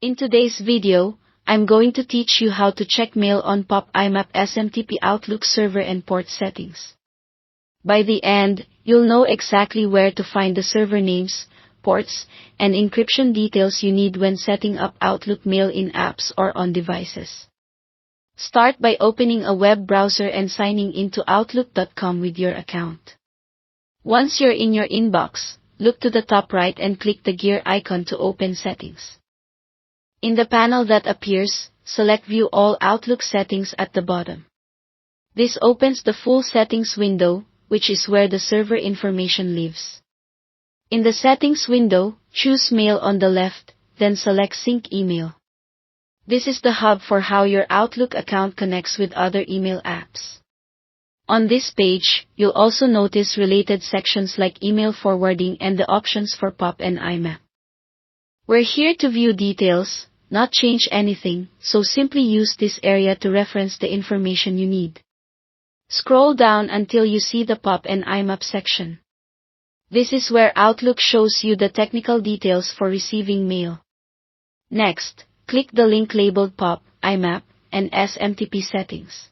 In today's video, I'm going to teach you how to check mail on Pop IMAP SMTP Outlook server and port settings. By the end, you'll know exactly where to find the server names, ports, and encryption details you need when setting up Outlook mail in apps or on devices. Start by opening a web browser and signing into Outlook.com with your account. Once you're in your inbox, look to the top right and click the gear icon to open Settings. In the panel that appears, select View All Outlook Settings at the bottom. This opens the full settings window, which is where the server information lives. In the settings window, choose Mail on the left, then select Sync Email. This is the hub for how your Outlook account connects with other email apps. On this page, you'll also notice related sections like email forwarding and the options for Pop and IMAP. We're here to view details, not change anything, so simply use this area to reference the information you need. Scroll down until you see the Pop and IMAP section. This is where Outlook shows you the technical details for receiving mail. Next, click the link labeled Pop, IMAP, and SMTP Settings.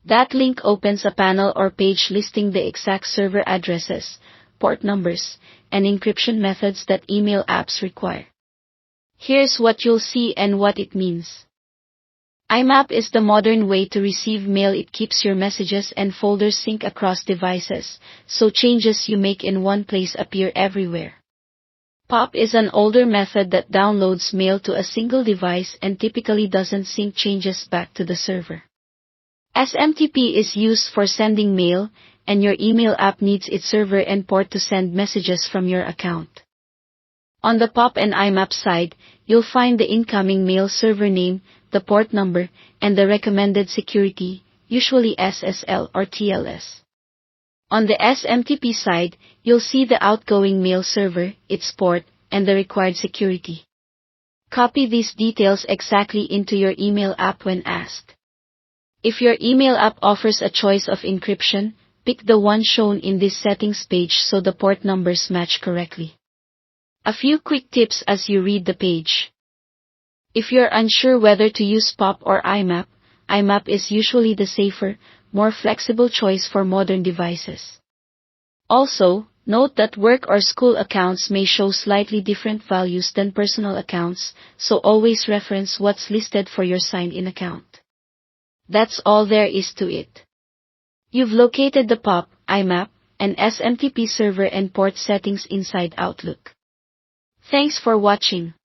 That link opens a panel or page listing the exact server addresses, port numbers, and encryption methods that email apps require. Here's what you'll see and what it means. IMAP is the modern way to receive mail. It keeps your messages and folders sync across devices, so changes you make in one place appear everywhere. Pop is an older method that downloads mail to a single device and typically doesn't sync changes back to the server. SMTP is used for sending mail, and your email app needs its server and port to send messages from your account. On the Pop and IMAP side, you'll find the incoming mail server name, the port number, and the recommended security, usually SSL or TLS. On the SMTP side, you'll see the outgoing mail server, its port, and the required security. Copy these details exactly into your email app when asked. If your email app offers a choice of encryption, pick the one shown in this settings page so the port numbers match correctly. A few quick tips as you read the page. If you're unsure whether to use Pop or IMAP, IMAP is usually the safer, more flexible choice for modern devices. Also, note that work or school accounts may show slightly different values than personal accounts, so always reference what's listed for your signed-in account. That's all there is to it. You've located the Pop, IMAP, and SMTP server and port settings inside Outlook. Thanks for watching.